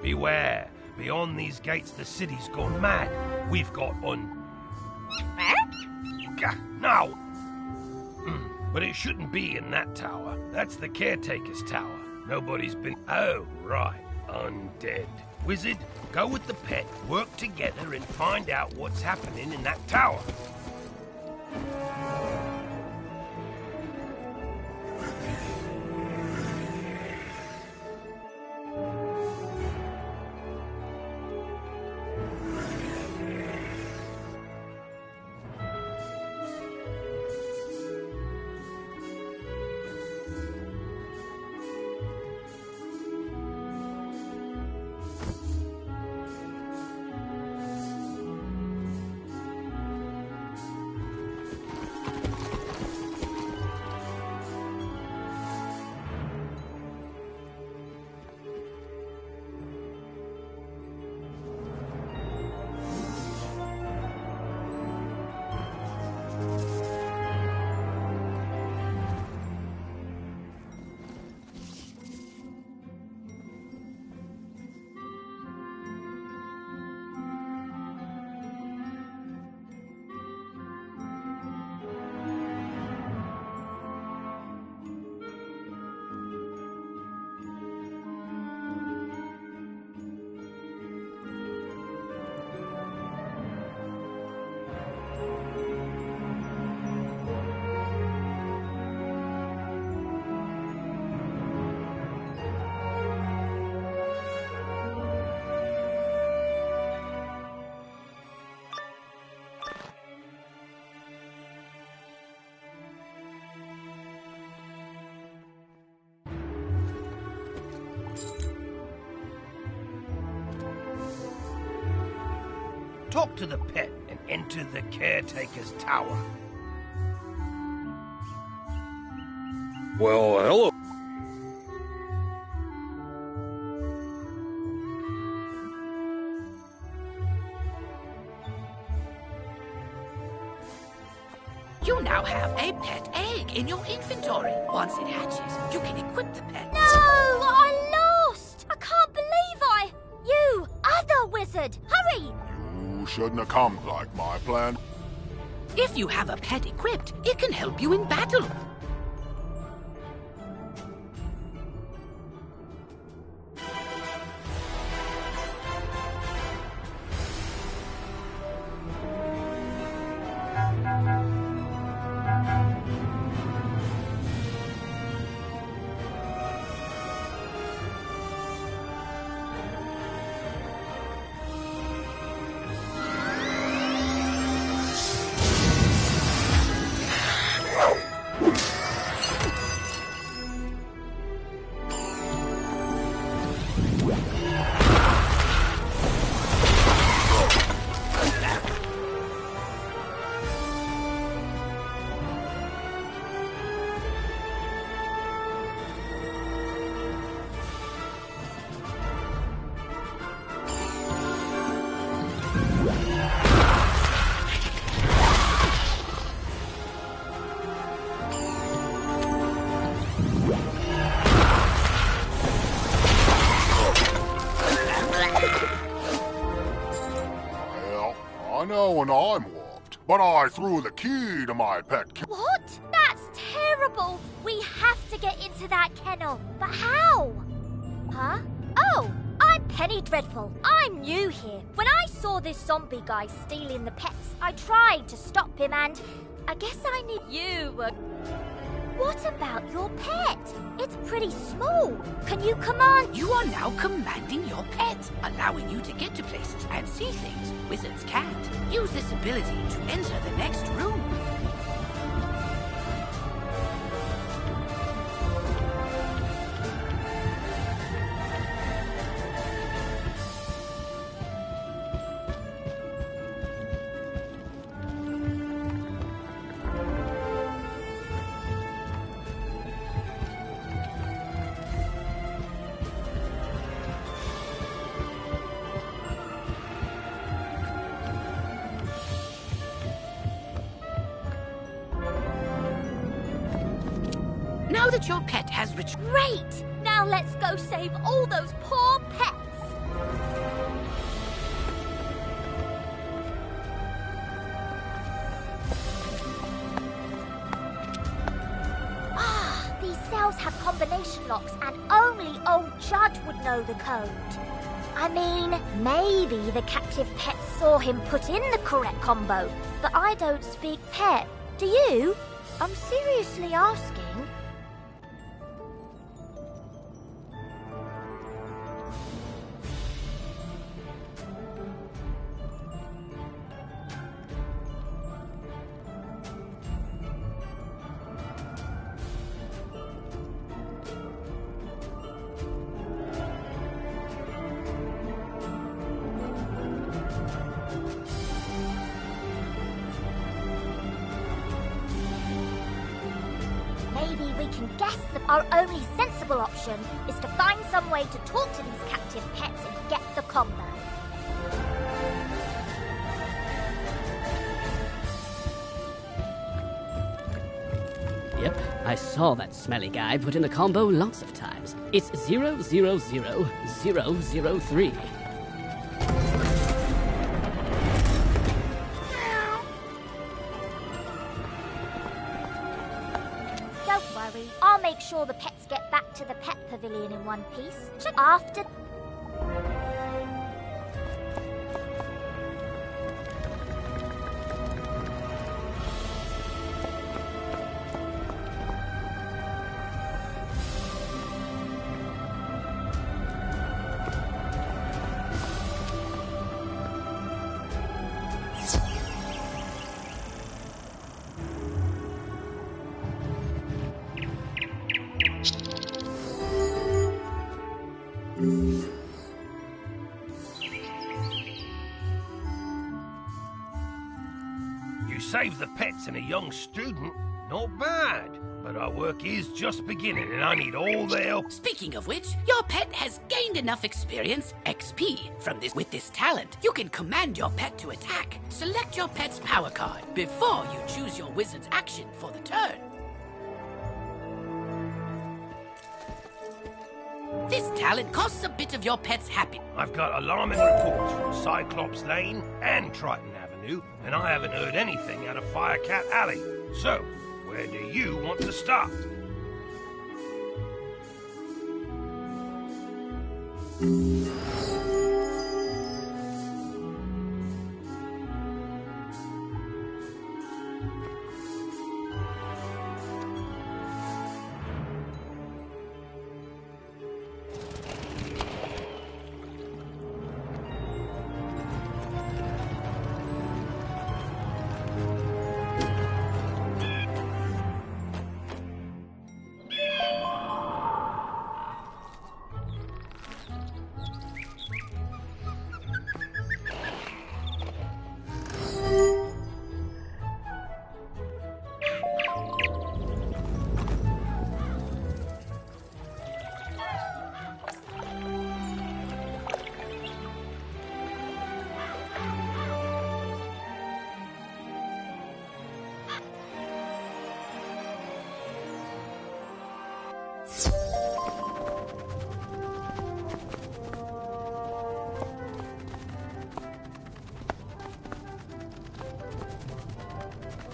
Beware. Beyond these gates, the city's gone mad. We've got No! But it shouldn't be in that tower. That's the caretaker's tower. Nobody's been... Oh, right. Undead. Wizard, go with the pet, work together and find out what's happening in that tower. Talk to the pet and enter the caretaker's tower. Well, hello. a pet egg in your inventory. Once it hatches, you can equip the pet. No, I lost! I can't believe You, other wizard, hurry! You shouldn't have come like my plan. If you have a pet equipped, it can help you in battle. I know when I'm warped, but I threw the key to my pet What? That's terrible! We have to get into that kennel. But how? Huh? Oh, I'm Penny Dreadful. I'm new here. When I saw this zombie guy stealing the pets, I tried to stop him and I guess I need you. What about your pet? It's pretty small. Can you command? You are now commanding your pet, allowing you to get to places and see things wizards can't. Use this ability to enter the next room. Now that your pet has Great! Now let's go save all those poor pets! Ah, these cells have combination locks and only old Judd would know the code. I mean, maybe the captive pet saw him put in the correct combo, but I don't speak pet. Do you? I'm seriously asking. Maybe we can guess that our only sensible option is to find some way to talk to these captive pets and get the combo. Yep, I saw that smelly guy put in the combo lots of times. It's 000003. Don't worry, I'll make sure the pets get back to the pet pavilion in one piece. After... You saved the pets and a young student. Not bad. But our work is just beginning, and I need all the help. Speaking of which, your pet has gained enough experience, XP, from this. With this talent, you can command your pet to attack. Select your pet's power card before you choose your wizard's action for the turn. This talent costs a bit of your pet's happiness. I've got alarming reports from Cyclops Lane and Triton Avenue, and I haven't heard anything out of Firecat Alley. So, where do you want to start?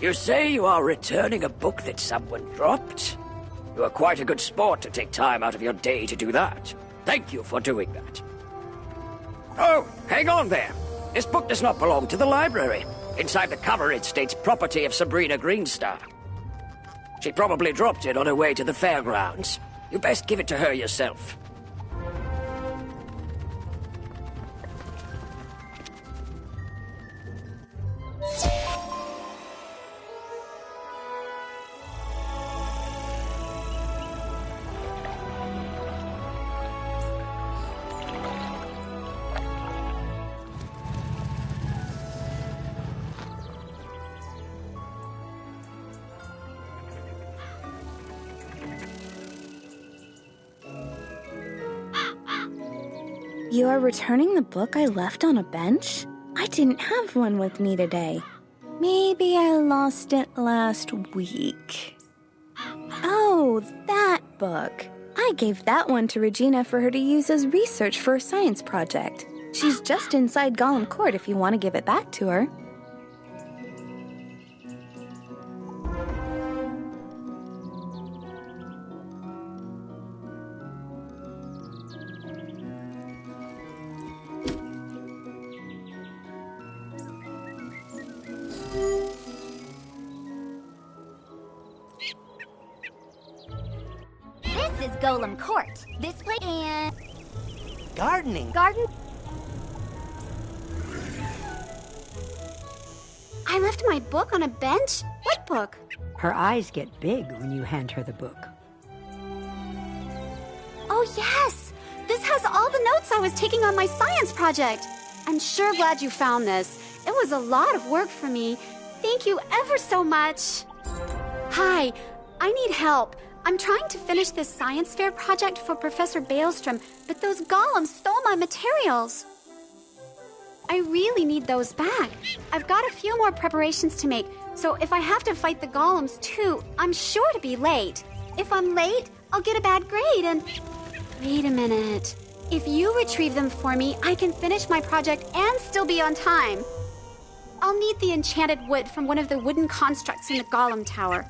You say you are returning a book that someone dropped? You are quite a good sport to take time out of your day to do that. Thank you for doing that. Oh, hang on there. This book does not belong to the library. Inside the cover it states property of Sabrina Greenstar. She probably dropped it on her way to the fairgrounds. You best give it to her yourself. You are returning the book I left on a bench? I didn't have one with me today. Maybe I lost it last week. Oh, that book. I gave that one to Regina for her to use as research for a science project. She's just inside Gollum Court if you want to give it back to her. This is Golem Court. This place and... Gardening. Garden? I left my book on a bench? What book? Her eyes get big when you hand her the book. Oh, yes! This has all the notes I was taking on my science project. I'm sure glad you found this. It was a lot of work for me. Thank you ever so much. Hi, I need help. I'm trying to finish this science fair project for Professor Baelstrom, but those golems stole my materials. I really need those back. I've got a few more preparations to make, so if I have to fight the golems too, I'm sure to be late. If I'm late, I'll get a bad grade and... Wait a minute. If you retrieve them for me, I can finish my project and still be on time. I'll need the enchanted wood from one of the wooden constructs in the Golem Tower.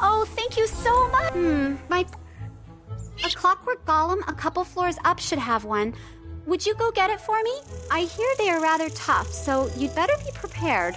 Oh, thank you so much. A Clockwork Golem a couple floors up should have one. Would you go get it for me? I hear they are rather tough, so you'd better be prepared.